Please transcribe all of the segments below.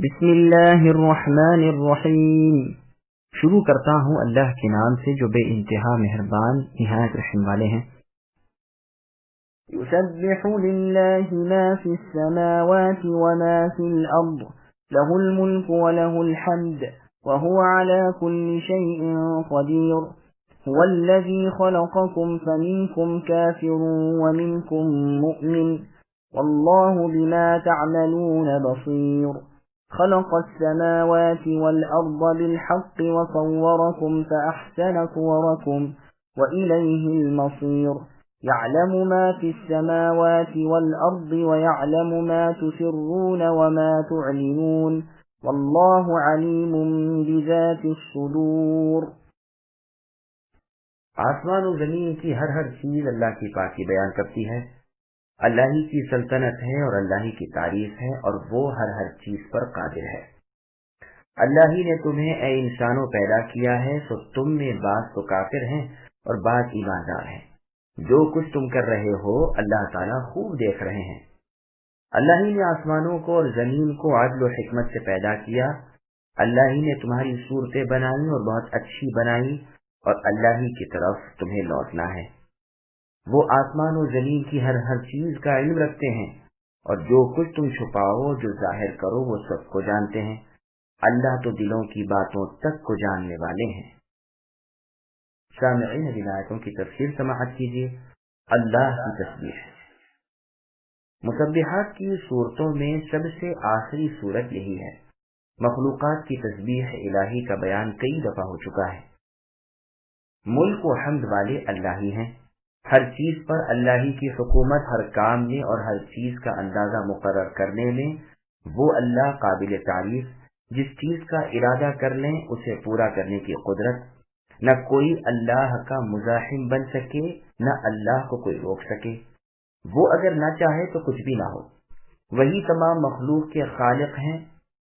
بسم اللہ الرحمن الرحیم۔ شروع کرتا ہوں اللہ کے نام سے جو بے انتہا مہربان نہایت رحم والے ہیں۔ يسبح لله ما في السماوات وما في الأرض له الملك وله الحمد وهو على كل شيء قدير هو الذي خلقكم فمنكم كافر ومنكم مؤمن والله بما تعملون بصير خلق السماوات والأرض بالحق وصوركم فأحسن صوركم وإليه المصير يعلم ما في السماوات والأرض ويعلم ما تسرون وما تعلنون والله عليم بذات الصدور۔ آسمان و زمین کی ہر چیز اللہ کی پاکی بیان کرتی ہے۔ اللہ ہی کی سلطنت ہے اور اللہ ہی کی تعریف ہے اور وہ ہر چیز پر قادر ہے۔ اللہ ہی نے تمہیں اے انسانوں پیدا کیا ہے، سو تم میں بعض تو کافر ہیں اور بعض ایماندار ہیں۔ جو کچھ تم کر رہے ہو اللہ تعالیٰ خوب دیکھ رہے ہیں۔ اللہ ہی نے آسمانوں کو اور زمین کو عدل و حکمت سے پیدا کیا۔ اللہ ہی نے تمہاری صورتیں بنائی اور بہت اچھی بنائی اور اللہ ہی کی طرف تمہیں لوٹنا ہے۔ وہ آسمان و زمین کی ہر چیز کا علم رکھتے ہیں اور جو کچھ تم چھپاؤ جو ظاہر کرو وہ سب کو جانتے ہیں۔ اللہ تو دلوں کی باتوں تک کو جاننے والے ہیں۔ سامعین اب آیتوں کی تفسیر سماعت کیجیے۔ اللہ کی تسبیح۔ مسبحات کی صورتوں میں سب سے آخری صورت یہی ہے۔ مخلوقات کی تسبیح الہی کا بیان کئی دفعہ ہو چکا ہے۔ ملک و حمد والے اللہ ہی ہیں۔ ہر چیز پر اللہ ہی کی حکومت، ہر کام میں اور ہر چیز کا اندازہ مقرر کرنے میں وہ اللہ قابل تعریف، جس چیز کا ارادہ کر لیں اسے پورا کرنے کی قدرت۔ نہ کوئی اللہ کا مزاحم بن سکے، نہ اللہ کو کوئی روک سکے۔ وہ اگر نہ چاہے تو کچھ بھی نہ ہو۔ وہی تمام مخلوق کے خالق ہیں۔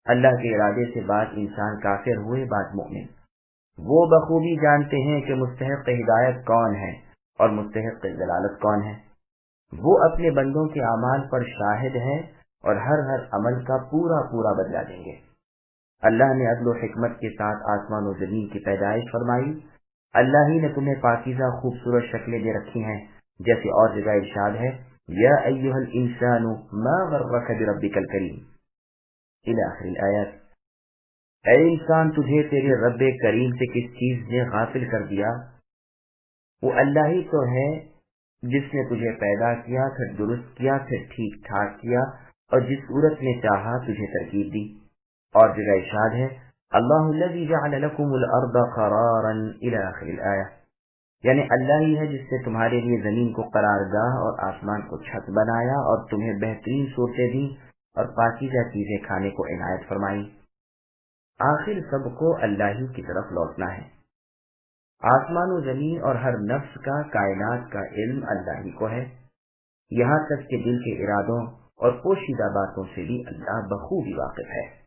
اللہ کے ارادے سے بعض انسان کافر ہوئے، بعض مومن۔ وہ بخوبی جانتے ہیں کہ مستحق ہدایت کون ہے اور مستحق دلالت کون ہے۔ وہ اپنے بندوں کے اعمال پر شاہد ہے اور ہر عمل کا پورا بدلہ دیں گے۔ اللہ نے عدل و حکمت کے ساتھ آسمان و زمین کی پیدائش فرمائی۔ اللہ ہی نے تمہیں پاکیزہ خوبصورت شکلیں دے رکھی ہیں، جیسے اور جگہ ارشاد ہے یا ایھا الانسان ما غرک بربک الکریم الی آخر الآیات۔ اے انسان، تجھے تیرے رب کریم سے کس چیز نے غافل کر دیا؟ وہ اللہ ہی تو ہے جس نے تجھے پیدا کیا، پھر درست کیا، پھر ٹھیک ٹھاک کیا اور جس صورت میں چاہا تجھے ترکیب دی۔ اور جگہ ارشاد ہے اللہ الذی جعل لکم الارض قرارا الی آخر الآیہ، یعنی اللہ ہی ہے جس نے تمہارے لیے زمین کو قرارگاہ اور آسمان کو چھت بنایا اور تمہیں بہترین صورتیں دی اور پاکیزہ چیزیں کھانے کو عنایت فرمائی۔ آخر سب کو اللہ ہی کی طرف لوٹنا ہے۔ آسمان و زمین اور ہر نفس کا، کائنات کا علم اللہ ہی کو ہے، یہاں تک کہ دل کے ارادوں اور پوشیدہ باتوں سے بھی اللہ بخوبی واقف ہے۔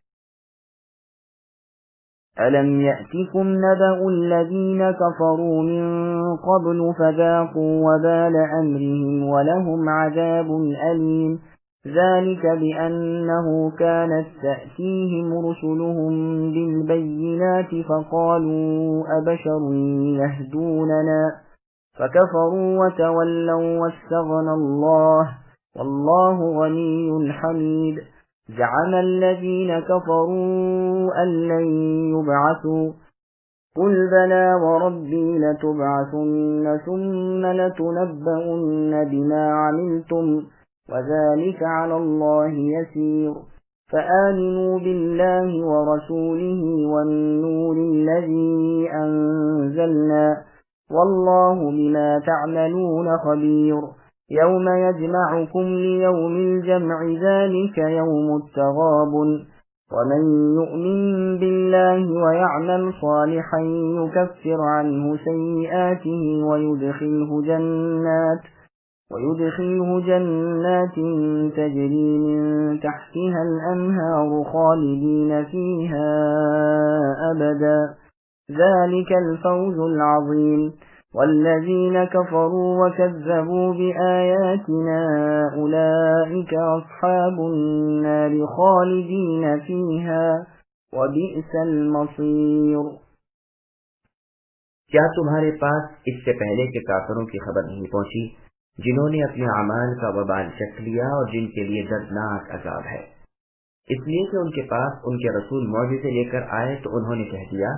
أَلَمْ يَأْتِكُمْ نَبَأُ الَّذِينَ كَفَرُوا مِن قَبْلُ فَذَاقُوا وَبَالَ أَمْرِهِمْ وَلَهُمْ عَذَابٌ أَلِيمٌ ذَلِكَ بِأَنَّهُ كَانَتْ تَأْتِيهِمْ رُسُلُهُم بِالْبَيِّنَاتِ فَقَالُوا أَبَشَرٌ يَهْدُونَنَا فَكَفَرُوا وَتَوَلَّوْا وَاسْتَغْنَى اللَّهُ وَاللَّهُ غَنِيٌّ حَمِيدٌ زعم الذين كفروا أن لن يبعثوا قل بلى وربي لتبعثن ثم لتنبؤن بما عملتم وذلك على الله يسير فآمنوا بالله ورسوله والنور الذي أنزلنا والله بما تعملون خبير يوم يجمعكم ليوم الجمع ذلك يوم التغابن ومن يؤمن بالله ويعمل صالحا يكفر عنه سيئاته ويدخله جنات تجري من تحتها الأنهار خالدين فيها أبدا ذلك الفوز العظيم والذين كفروا وكذبوا بآياتنا أولئك أصحاب النار خالدين فيها وبئس المصير۔ کیا تمہارے پاس اس سے پہلے کے کافروں کی خبر نہیں پہنچی جنہوں نے اپنے اعمال کا وبال چکھ لیا اور جن کے لیے دردناک عذاب ہے؟ اس لیے کہ ان کے پاس ان کے رسول معجزے لے کر آئے تو انہوں نے کہہ دیا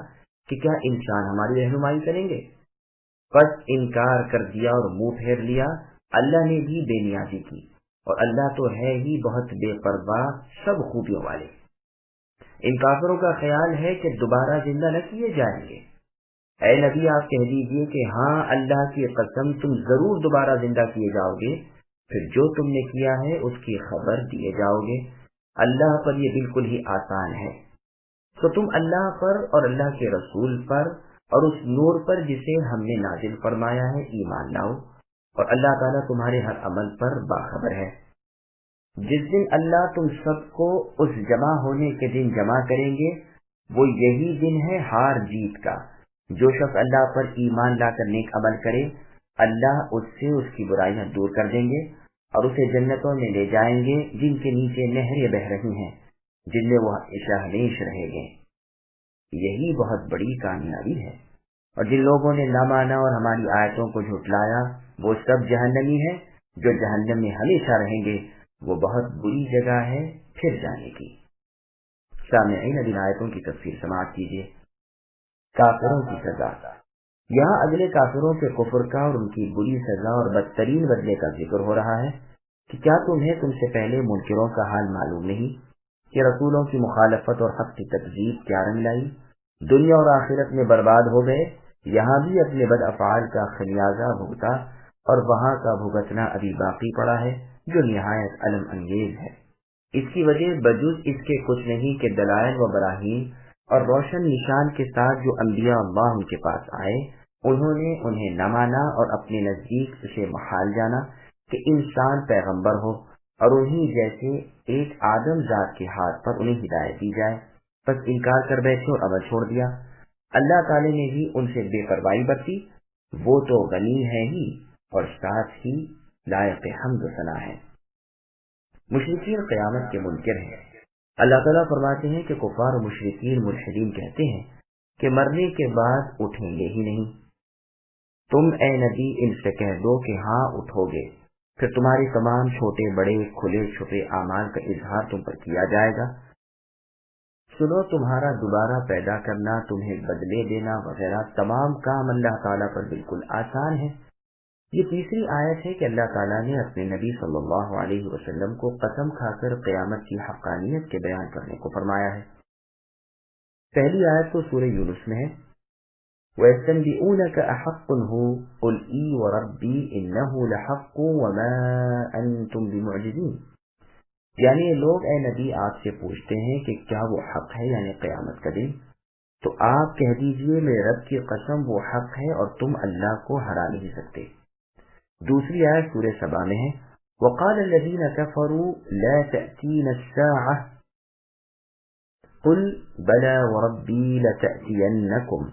کہ کیا انسان ہماری رہنمائی کریں گے؟ پس انکار کر دیا اور منہ پھیر لیا۔ اللہ نے بھی بے نیازی کی اور اللہ تو ہے ہی بہت بے پرواہ سب خوبیوں والے۔ ان کافروں کا خیال ہے کہ دوبارہ زندہ نہ کیے جائیں گے۔ اے نبی آپ کہہ دیجئے کہ ہاں اللہ کی قسم تم ضرور دوبارہ زندہ کیے جاؤ گے، پھر جو تم نے کیا ہے اس کی خبر دیے جاؤ گے۔ اللہ پر یہ بالکل ہی آسان ہے۔ تو تم اللہ پر اور اللہ کے رسول پر اور اس نور پر جسے ہم نے نازل فرمایا ہے ایمان لاؤ، اور اللہ تعالیٰ تمہارے ہر عمل پر باخبر ہے۔ جس دن اللہ تم سب کو اس جمع ہونے کے دن جمع کریں گے وہ یہی دن ہے ہار جیت کا۔ جو شخص اللہ پر ایمان لا کر نیک عمل کرے اللہ اس سے اس کی برائیاں دور کر دیں گے اور اسے جنتوں میں لے جائیں گے جن کے نیچے نہریں بہہ رہی ہیں، جن میں وہ ہمیشہ ہمیش رہیں گے۔ یہی بہت بڑی کامیابی ہے۔ اور جن لوگوں نے نہ مانا اور ہماری آیتوں کو جھٹلایا وہ سب جہنمی ہیں جو جہنم میں ہمیشہ رہیں گے، وہ بہت بری جگہ ہے پھر جانے کی۔ سامعین اب ان آیتوں کی تفسیر سماعت کیجیے۔ کافروں کی سزا۔ یہاں اگلے کافروں کے کفر کا اور ان کی بری سزا اور بدترین بدلے کا ذکر ہو رہا ہے کہ کیا تمہیں تم سے پہلے منکروں کا حال معلوم نہیں کہ رسولوں کی مخالفت اور حق کی تکذیب کیا رنگ لائی، دنیا اور آخرت میں برباد ہو گئے، یہاں بھی اپنے بد افعال کا خمیازہ بھگتا اور وہاں کا بھگتنا ابھی باقی پڑا ہے جو نہایت الم انگیز ہے۔ اس کی وجہ بجز اس کے کچھ نہیں کہ دلائل و براہین اور روشن نشان کے ساتھ جو انبیاء اللہ ان کے پاس آئے انہوں نے انہیں نہ مانا اور اپنے نزدیک اسے محال جانا کہ انسان پیغمبر ہو اور انہی جیسے ایک آدم ذات کے ہاتھ پر انہیں ہدایت دی جائے، بس انکار کر بیٹھے اور عمل چھوڑ دیا۔ اللہ تعالی نے بھی ان سے بے پرواہی برتی، وہ تو غنی ہے ہی اور ساتھ ہی لائق حمد و ثنا ہے۔ مشرکین قیامت کے منکر ہیں۔ اللہ تعالیٰ فرماتے ہیں کہ کفار و مشرکین ملحدین کہتے ہیں کہ مرنے کے بعد اٹھیں گے ہی نہیں۔ تم اے نبی ان سے کہہ دو کہ ہاں اٹھو گے، پھر تمہارے تمام چھوٹے بڑے کھلے چھپے اعمال کا اظہار تم پر کیا جائے گا۔ سنو تمہارا دوبارہ پیدا کرنا، تمہیں بدلے دینا وغیرہ تمام کام اللہ تعالیٰ پر بالکل آسان ہے۔ یہ تیسری آیت ہے کہ اللہ تعالیٰ نے اپنے نبی صلی اللہ علیہ وسلم کو قسم کھا کر قیامت کی حقانیت کے بیان کرنے کو فرمایا ہے۔ پہلی آیت تو سورہ یونس میں ہے، وَيَسْتَنْبِئُونَكَ أَحَقٌّ هُوَ قُلْ إِي وَرَبِّي إِنَّهُ لَحَقٌّ وَمَا أَنْتُمْ بِمُعْجِزِينَ، یعنی لوگ اے نبی آپ سے پوچھتے ہیں کہ کیا وہ حق ہے، یعنی قیامت کا دن، تو آپ کہہ دیجئے میرے رب کی قسم وہ حق ہے اور تم اللہ کو ہرا نہیں سکتے۔ دوسری آیت سورہ سبا میں ہے، وَقَالَ الَّذِينَ كَفَرُوا لَا تَأْتِينَا السَّاعَةُ قُلْ بَلَى وَرَبِّي لَتَأْتِيَنَّكُمْ،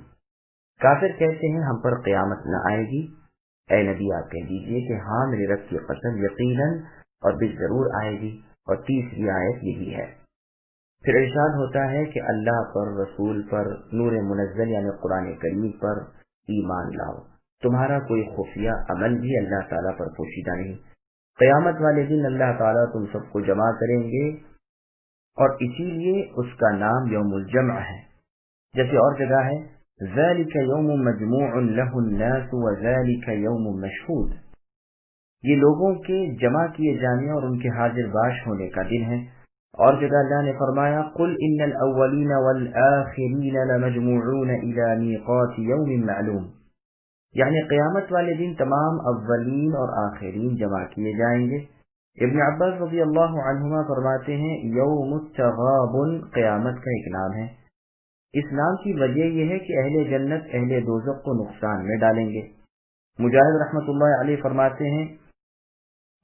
کافر کہتے ہیں ہم پر قیامت نہ آئے گی۔ اے نبی آپ کہہ دیجئے کہ ہاں میرے رب کی قسم یقیناً اور بالضرور آئے گی۔ اور تیسری آیت یہی ہے۔ پھر ارشاد ہوتا ہے کہ اللہ پر، رسول پر، نور منزل یعنی قرآن کریم پر ایمان لاؤ، تمہارا کوئی خفیہ عمل بھی اللہ تعالیٰ پر پوشیدہ نہیں۔ قیامت والے دن اللہ تعالیٰ تم سب کو جمع کریں گے اور اسی لیے اس کا نام یوم الجمع ہے۔ جیسے اور جگہ ہے ذَلِكَ يَوْمٌ مَجْمُوعٌ لَهُ النَّاسُ وَذَلِكَ يَوْمٌ مَشْهُودٌ، یہ لوگوں کے جمع کیے جانے اور ان کے حاضر باش ہونے کا دن ہے۔ اور جگہ اللہ نے فرمایا قُلْ إِنَّ الْأَوَّلِينَ وَالْآخِرِينَ لَمَجْمُوعُونَ إِلَى مِيقَاتِ يَوْمٍ مَعْلُومٍ، یعنی قیامت والے دن تمام اولین اور آخرین جمع کیے جائیں گے۔ ابن عباس رضی اللہ عنہما فرماتے ہیں یوم التغابن قیامت کا ایک نام ہے۔ اس نام کی وجہ یہ ہے کہ اہل جنت اہل دوزخ کو نقصان میں ڈالیں گے۔ مجاہد رحمۃ اللہ علیہ فرماتے ہیں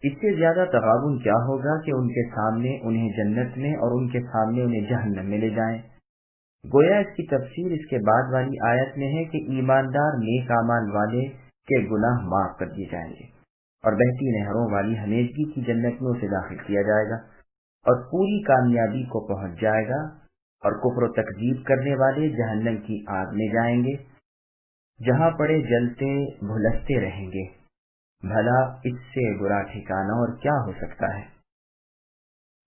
اس سے زیادہ تغابن کیا ہوگا کہ ان کے سامنے انہیں جنت میں اور ان کے سامنے انہیں جہنم میں لے جائیں۔ گویا اس کی تفسیر اس کے بعد والی آیت میں ہے کہ ایماندار نیک اعمال والے کہ گناہ معاف کر دیے جائیں گے، اور بہتی نہروں والی ہمیشگی کی جنت میں اسے داخل کیا جائے گا، اور پوری کامیابی کو پہنچ جائے گا، اور کفر و تکذیب کرنے والے جہنم کی آگ میں جائیں گے، جہاں پڑے جلتے بھلستے رہیں گے۔ بھلا اس سے برا ٹھکانہ اور کیا ہو سکتا ہے؟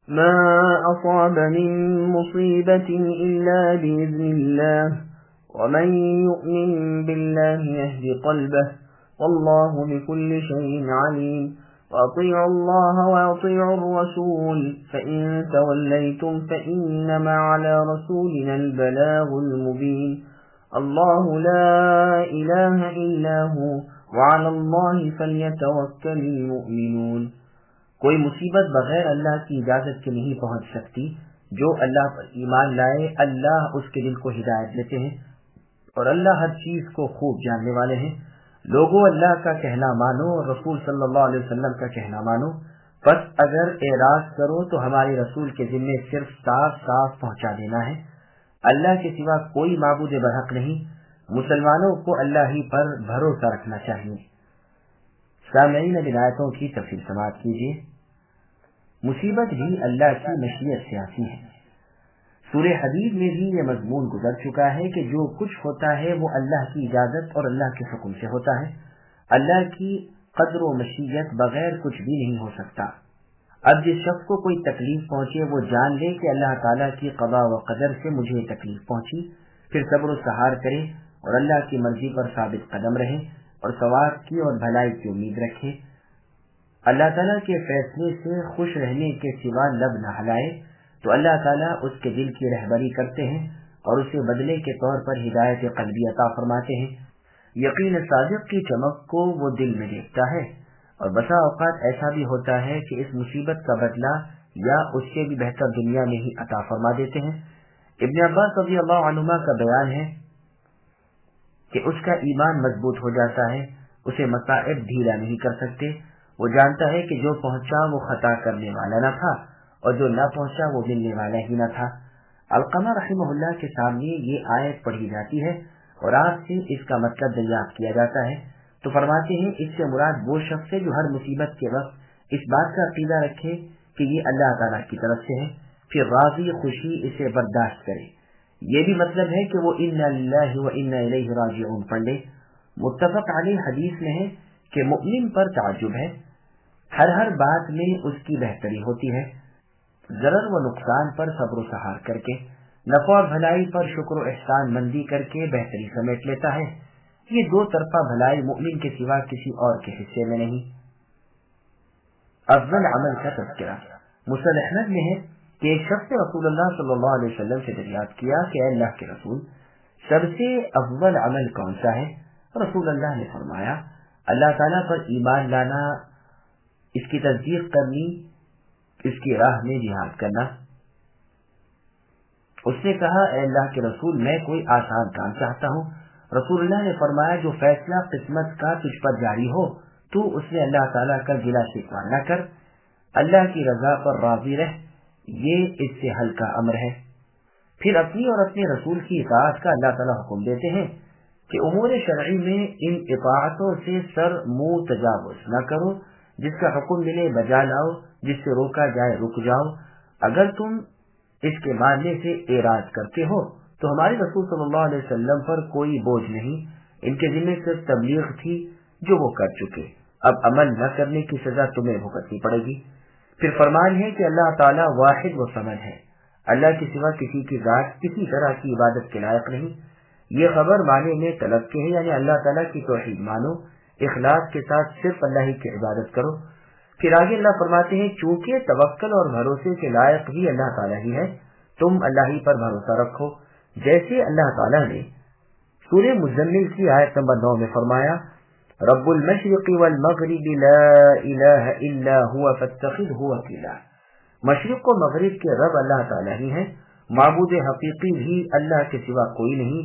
ما أصاب من مصيبة إلا بإذن الله ومن يؤمن بالله يهد قلبه والله بكل شيء عليم وأطيعوا الله وأطيعوا الرسول فإن توليتم فإنما على رسولنا البلاغ المبين الله لا إله إلا هو وعلى الله فليتوكل المؤمنون۔ کوئی مصیبت بغیر اللہ کی اجازت کے نہیں پہنچ سکتی۔ جو اللہ پر ایمان لائے اللہ اس کے دل کو ہدایت دیتے ہیں، اور اللہ ہر چیز کو خوب جاننے والے ہیں۔ لوگوں اللہ کا کہنا مانو اور رسول صلی اللہ علیہ وسلم کا کہنا مانو، بس اگر اعراض کرو تو ہمارے رسول کے ذمے صرف صاف صاف پہنچا دینا ہے۔ اللہ کے سوا کوئی معبود برحق نہیں، مسلمانوں کو اللہ ہی پر بھروسہ رکھنا چاہیے۔ سامعین اب آیتوں کی تفصیل سماعت کیجیے۔ مصیبت بھی اللہ کی مشیت سے آتی ہے۔ سورہ حدید میں بھی یہ مضمون گزر چکا ہے کہ جو کچھ ہوتا ہے وہ اللہ کی اجازت اور اللہ کے حکم سے ہوتا ہے۔ اللہ کی قدر و مشیت بغیر کچھ بھی نہیں ہو سکتا۔ اب جس شخص کو کوئی تکلیف پہنچے وہ جان لے کہ اللہ تعالیٰ کی قضا و قدر سے مجھے تکلیف پہنچی، پھر صبر و سہار کرے اور اللہ کی مرضی پر ثابت قدم رہے اور ثواب کی اور بھلائی کی امید رکھے۔ اللہ تعالیٰ کے فیصلے سے خوش رہنے کے سوا لب نہ ہلائے تو اللہ تعالیٰ اس کے دل کی رہبری کرتے ہیں اور اسے بدلے کے طور پر ہدایت قلبی عطا فرماتے ہیں۔ یقین صادق کی چمک کو وہ دل میں دیکھتا ہے، اور بسا اوقات ایسا بھی ہوتا ہے کہ اس مصیبت کا بدلہ یا اس سے بھی بہتر دنیا میں ہی عطا فرما دیتے ہیں۔ ابن عباس رضی اللہ عنہما کا بیان ہے کہ اس کا ایمان مضبوط ہو جاتا ہے، اسے مصائب ڈھیلا نہیں کر سکتے۔ وہ جانتا ہے کہ جو پہنچا وہ خطا کرنے والا نہ تھا، اور جو نہ پہنچا وہ ملنے والا ہی نہ تھا۔ علقمہ رحمہ اللہ کے سامنے یہ آیت پڑھی جاتی ہے اور آپ سے اس کا مطلب دریافت کیا جاتا ہے تو فرماتے ہیں اس سے مراد وہ شخص ہے جو ہر مصیبت کے وقت اس بات کا عقیدہ رکھے کہ یہ اللہ تعالیٰ کی طرف سے ہے، پھر راضی خوشی اسے برداشت کرے۔ یہ بھی مطلب ہے کہ وہ انا للہ و انا الیہ راجعون پڑھ لے۔ متفق علیہ حدیث میں ہے کہ مؤمن پر تعجب ہے، ہر بات میں اس کی بہتری ہوتی ہے، ضرر و نقصان پر صبر و سہار کر کے، نفع اور بھلائی پر شکر و احسان مندی کر کے بہتری سمیٹ لیتا ہے۔ یہ دو طرفہ بھلائی مؤمن کے سوا کسی اور کے حصے میں نہیں۔ افضل عمل کا تذکرہ مسند احمد میں ہے کہ ایک شخص نے رسول اللہ صلی اللہ علیہ وسلم سے دریافت کیا کہ اے اللہ کے رسول، سب سے افضل عمل کون سا ہے؟ رسول اللہ نے فرمایا اللہ تعالیٰ پر ایمان لانا، اس کی تصدیق کرنی، اس کی راہ میں جہاد کرنا۔ اس نے کہا اے اللہ کے رسول، میں کوئی آسان کام چاہتا ہوں۔ رسول اللہ نے فرمایا جو فیصلہ قسمت کا تجھ پر جاری ہو تو اس میں اللہ تعالیٰ کا گلا شکوہ نہ کر، اللہ کی رضا پر راضی رہ، یہ اس سے ہلکا امر ہے۔ پھر اپنی اور اپنے رسول کی اطاعت کا اللہ تعالیٰ حکم دیتے ہیں کہ امور شرعی میں ان اطاعتوں سے سر منہ تجاوز نہ کرو، جس کا حکم ملے بجا لاؤ، جس سے روکا جائے رک جاؤ۔ اگر تم اس کے ماننے سے اعراض کرتے ہو تو ہمارے رسول صلی اللہ علیہ وسلم پر کوئی بوجھ نہیں، ان کے ذمہ صرف تبلیغ تھی جو وہ کر چکے، اب عمل نہ کرنے کی سزا تمہیں بھگتنی پڑے گی۔ پھر فرمان ہے کہ اللہ تعالیٰ واحد و صمد ہے، اللہ کے سوا کسی کی ذات کسی طرح کی عبادت کے لائق نہیں۔ یہ خبر معنی میں طلب کے ہے، یعنی اللہ تعالیٰ کی توحید مانو، اخلاص کے ساتھ صرف اللہ ہی کی عبادت کرو۔ پھر آگے اللہ فرماتے ہیں چونکہ توکل اور بھروسے کے لائق بھی اللہ تعالیٰ ہی ہے، تم اللہ ہی پر بھروسہ رکھو، جیسے اللہ تعالیٰ نے سورہ مزمل کی آیت نمبر 9 میں فرمایا رب المشرق والمغرب لا الہ الا هو فاتخذه وکیلا۔ مشرق و مغرب کے رب اللہ تعالیٰ ہی ہیں، معبود حقیقی بھی اللہ کے سوا کوئی نہیں۔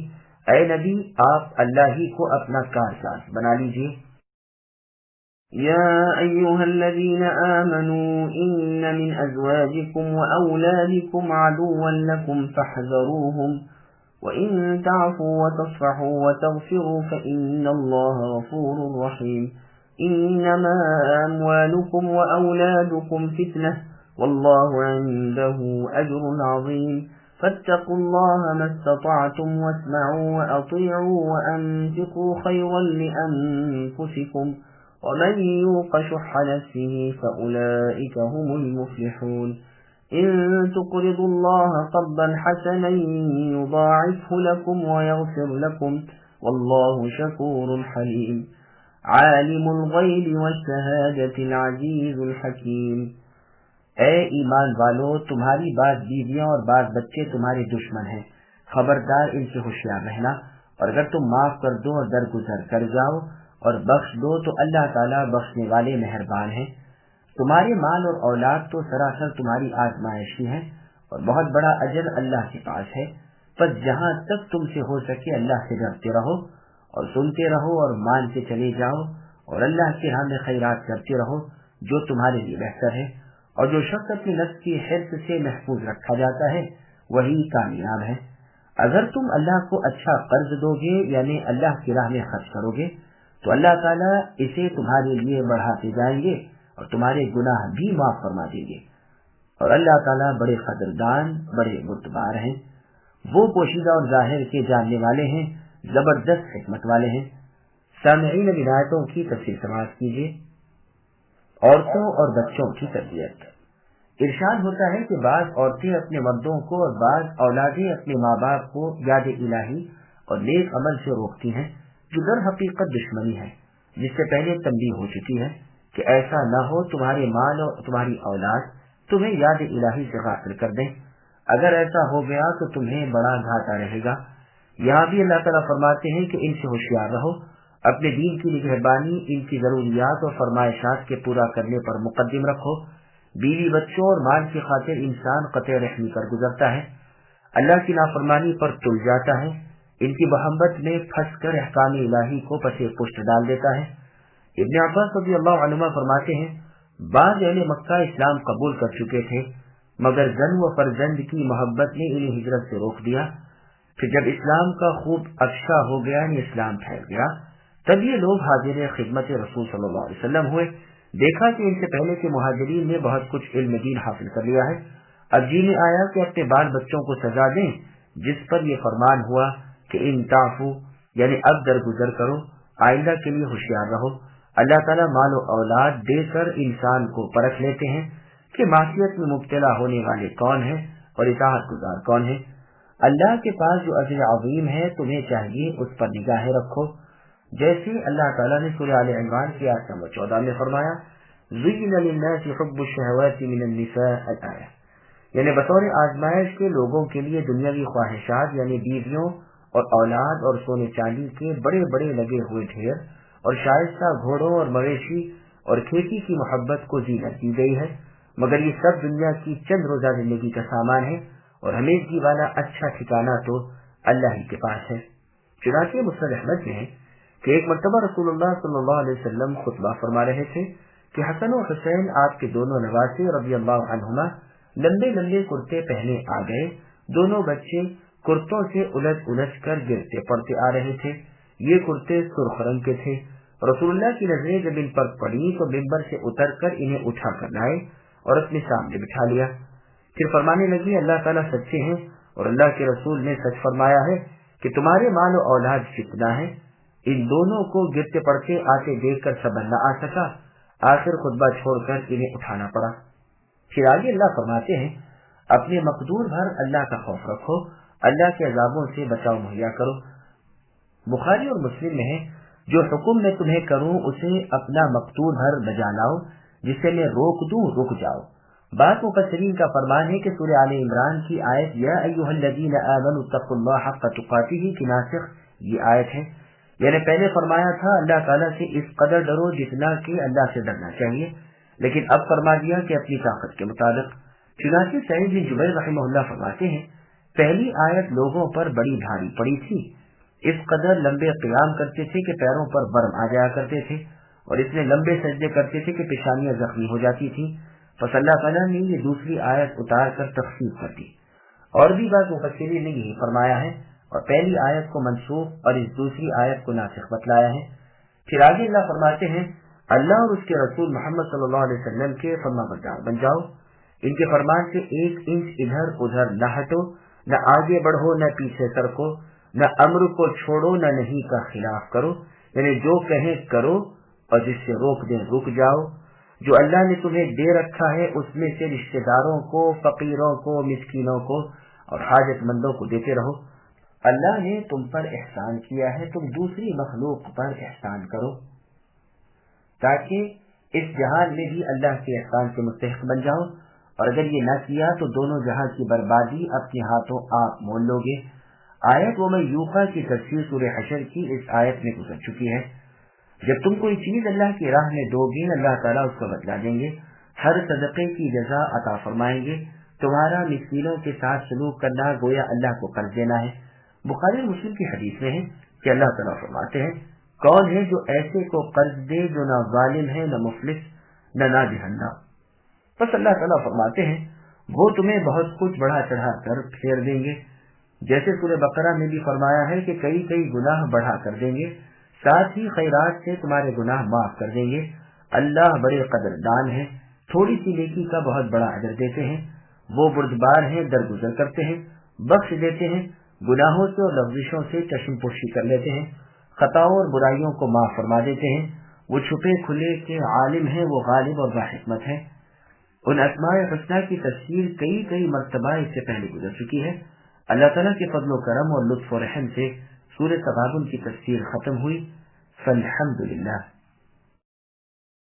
اے نبی آپ اللہ ہی کو اپنا کارساز بنا لیجئے۔ يا أيها الذين آمنوا إن من أزواجكم وأولادكم عدوا لكم فاحذروهم وَإِن تَعْفُوا وَتَصْفَحُوا وَتَغْفِرُوا فَإِنَّ اللَّهَ غَفُورٌ رَحِيمٌ إِنَّمَا أَمْوَالُكُمْ وَأَوْلَادُكُمْ فِتْنَةٌ وَاللَّهُ عِندَهُ أَجْرٌ عَظِيمٌ فَاتَّقُوا اللَّهَ مَا اسْتَطَعْتُمْ وَاسْمَعُوا وَأَطِيعُوا وَأَنفِقُوا خَيْرًا لِأَنفُسِكُمْ وَمَن يُوقَ شُحَّ نَفْسِهِ فَأُولَئِكَ هُمُ الْمُفْلِحُونَ إِن تُقْرِضُوا اللَّهَ قَرْضًا حَسَنًا يُضَاعِفْهُ لَكُمْ وَيَغْفِرْ لَكُمْ وَاللَّهُ شَكُورٌ حَلِيمٌ عَالِمُ الْغَيْبِ وَالشَّهَادَةِ الْعَزِيزُ الْحَكِيمُ۔ اے ایمان والو، تمہاری بعض بیویاں اور بعض بچے تمہارے دشمن ہیں، خبردار ان سے ہوشیار رہنا، اور اگر تم معاف کر دو اور درگزر کر جاؤ اور بخش دو تو اللہ تعالیٰ بخشنے والے مہربان ہیں۔ تمہارے مال اور اولاد تو سراسر تمہاری آزمائش ہی ہے، اور بہت بڑا اجر اللہ کے پاس ہے، پس جہاں تک تم سے ہو سکے اللہ سے ڈرتے رہو اور سنتے رہو اور مانتے چلے جاؤ، اور اللہ کی راہ میں خیرات کرتے رہو جو تمہارے لیے بہتر ہے، اور جو شخص اپنی نفس کی حرص سے محفوظ رکھا جاتا ہے وہی کامیاب ہے۔ اگر تم اللہ کو اچھا قرض دو گے یعنی اللہ کی راہ میں خرچ کرو گے تو اللہ تعالیٰ اسے تمہارے لیے بڑھاتے جائیں گے اور تمہارے گناہ بھی معاف فرما دیں گے، اور اللہ تعالیٰ بڑے قدردان بڑے متبار ہیں۔ وہ پوشیدہ اور ظاہر کے جاننے والے ہیں، زبردست حکمت والے ہیں۔ سامعین ولایتوں کی تفسیر سماعت کیجیے۔ عورتوں اور بچوں کی تربیت۔ ارشاد ہوتا ہے کہ بعض عورتیں اپنے مردوں کو اور بعض اولادیں اپنے ماں باپ کو یاد الہی اور نیک عمل سے روکتی ہیں، جو در حقیقت دشمنی ہے، جس سے پہلے تنبیہ ہو چکی ہے کہ ایسا نہ ہو تمہارے مال اور تمہاری اولاد تمہیں یاد الہی سے غافل کر دیں، اگر ایسا ہو گیا تو تمہیں بڑا گھاٹا رہے گا۔ یہاں بھی اللہ تعالیٰ فرماتے ہیں کہ ان سے ہوشیار رہو، اپنے دین کی نگہبانی ان کی ضروریات اور فرمائشات کے پورا کرنے پر مقدم رکھو۔ بیوی بچوں اور مال کی خاطر انسان قطع رحمی کر گزرتا ہے، اللہ کی نافرمانی پر تل جاتا ہے، ان کی محبت میں پھنس کر احکام الہی کو پسے پشت ڈال دیتا ہے۔ ابن عباس رضی اللہ عنہما فرماتے ہیں، بعض اہل مکہ اسلام قبول کر چکے تھے مگر زن و فرزند کی محبت نے انہیں ہجرت سے روک دیا، پھر جب اسلام کا خوب افشا ہو گیا یعنی اسلام پھیل گیا تب یہ لوگ حاضر خدمت رسول صلی اللہ علیہ وسلم ہوئے، دیکھا کہ ان سے پہلے کے مہاجرین نے بہت کچھ علم دین حاصل کر لیا ہے، اب جی میں آیا کہ اپنے بال بچوں کو سزا دیں، جس پر یہ فرمان ہوا کہ ان تعفو یعنی اب درگزر کرو، آئندہ کے لیے ہوشیار رہو۔ اللہ تعالیٰ مال و اولاد دے کر انسان کو پرکھ لیتے ہیں کہ معصیت میں مبتلا ہونے والے کون ہیں اور اطاعت گزار کون ہیں۔ اللہ کے پاس جو اجر عظیم ہے تمہیں چاہیے اس پر نگاہیں رکھو، جیسے اللہ تعالیٰ نے سورہ آل عمران کی آیت نمبر 14 میں فرمایا زُيِّنَ لِلنَّاسِ حُبُّ الشَّهَوَاتِ مِنَ النِّسَاءِ الآیہ، یعنی بطور آزمائش کے لوگوں کے لیے دنیاوی خواہشات یعنی بیویوں اور اولاد اور سونے چاندی کے بڑے بڑے لگے ہوئے ڈھیر اور شائستہ گھوڑوں اور مویشی اور کھیتی کی محبت کو زینت دی گئی ہے، مگر یہ سب دنیا کی چند روزہ زندگی کا سامان ہے، اور ہمیشگی والا اچھا ٹھکانہ تو اللہ ہی کے پاس ہے۔ چنانچہ مسند احمد میں ہے کہ ایک مرتبہ رسول اللہ صلی اللہ علیہ وسلم خطبہ فرما رہے تھے کہ حسن و حسین آپ کے دونوں نواسے رضی اللہ عنہما لمبے لمبے کرتے پہنے آ گئے، دونوں بچے کرتوں سے الجھ الجھ کر گرتے پڑتے آ رہے تھے، یہ کرتے سرخ رنگ کے تھے۔ رسول اللہ کی نظریں جب ان پر پڑی تو ممبر سے اتر کر انہیں اٹھا کر لائے اور اپنے سامنے بٹھا لیا، پھر فرمانے لگی اللہ تعالیٰ سچے ہیں اور اللہ کے رسول نے سچ فرمایا ہے کہ تمہارے مال و اولاد فتنہ ہے۔ ان دونوں کو گرتے پڑتے آتے دیکھ کر صبر نہ آ سکا، آخر خطبہ چھوڑ کر انہیں اٹھانا پڑا۔ پھر آگے اللہ فرماتے ہیں اپنے مقدور بھر اللہ کا خوف رکھو، اللہ کے عذابوں سے بچاؤ مہیا کرو۔ بخاری اور مسلم میں ہے جو حکم میں تمہیں کروں اسے اپنا مقدور بھر بجا لاؤ، جسے میں روک دوں رک جاؤ۔ بعض مفسرین کا فرمان ہے کہ سورہ آل عمران کی آیت یا ایھا الذین آمنوا اتقوا اللہ حق تقاتہ کی ناسخ یہ آیت ہے، یعنی پہلے فرمایا تھا اللہ تعالیٰ سے اس قدر ڈرو جتنا کہ اللہ سے ڈرنا چاہیے، لیکن اب فرما دیا کہ اپنی طاقت کے مطابق۔ چنانچہ سعید بن جبیر رحمہ اللہ فرماتے ہیں پہلی آیت لوگوں پر بڑی بھاری پڑی تھی، اس قدر لمبے قیام کرتے تھے کہ پیروں پر برم آ جایا کرتے تھے، اور اتنے لمبے سجدے کرتے تھے کہ پیشانیاں زخمی ہو جاتی تھیں، پس اللہ تعالیٰ نے یہ دوسری آیت اتار کر تخفیف کر دی۔ اور بھی بعض مفسرین نے یہی فرمایا ہے اور پہلی آیت کو منسوخ اور اس دوسری آیت کو ناسخ بتلایا ہے۔ پھر آگے اللہ فرماتے ہیں اللہ اور اس کے رسول محمد صلی اللہ علیہ وسلم کے فرما بردار بن جاؤ، ان کے فرمان سے 1 انچ ادھر ادھر نہ ہٹو، نہ آگے بڑھو نہ پیچھے سرکو، نہ امر کو چھوڑو نہ نہیں کا خلاف کرو، یعنی جو کہیں کرو اور جس سے روک دیں رک جاؤ۔ جو اللہ نے تمہیں دے رکھا ہے اس میں سے رشتہ داروں کو، فقیروں کو، مسکینوں کو اور حاجت مندوں کو دیتے رہو۔ اللہ نے تم پر احسان کیا ہے، تم دوسری مخلوق پر احسان کرو تاکہ اس جہان میں بھی اللہ کے احسان کے مستحق بن جاؤ، اور اگر یہ نہ کیا تو دونوں جہان کی بربادی اپنے ہاتھوں آپ مول لو گے۔ آیت وَمَن یوقع کی تفسیر سورہ حشر کی اس آیت میں گزر چکی ہے۔ جب تم کوئی چیز اللہ کی راہ میں دو گے اللہ تعالیٰ اس کو بدلا دیں گے، ہر صدقے کی جزا عطا فرمائیں گے۔ تمہارا مسکینوں کے ساتھ سلوک کرنا گویا اللہ کو قرض دینا ہے۔ بخاری مسلم کی حدیث میں ہے کہ اللہ تعالیٰ فرماتے ہیں کون ہے جو ایسے کو قرض دے جو نہ ظالم ہے نہ مفلس نہ ناجہنہ۔ بس اللہ تعالیٰ فرماتے ہیں وہ تمہیں بہت کچھ بڑھا چڑھا کر پھیر دیں گے، جیسے سورہ بقرہ میں بھی فرمایا ہے کہ کئی کئی گناہ بڑھا کر دیں گے، ساتھ ہی خیرات سے تمہارے گناہ معاف کر دیں گے۔ اللہ بڑے قدردان ہے، تھوڑی سی نیکی کا بہت بڑا اجر دیتے ہیں۔ وہ بردبار ہیں، درگزر کرتے ہیں، بخش دیتے ہیں، گناہوں سے اور لغزشوں سے چشم پوشی کر لیتے ہیں، خطاؤں اور برائیوں کو معاف فرما دیتے ہیں۔ وہ چھپے کھلے کے عالم ہیں، وہ غالب اور باحکمت ہیں۔ ان اسماء حسنہ کی تفسیر کئی مرتبہ اس سے پہلے گزر چکی ہے۔ اللہ تعالیٰ کے فضل و کرم اور لطف و رحم سے سورہ تغابن کی تفسیر ختم ہوئی۔ فالحمدللہ۔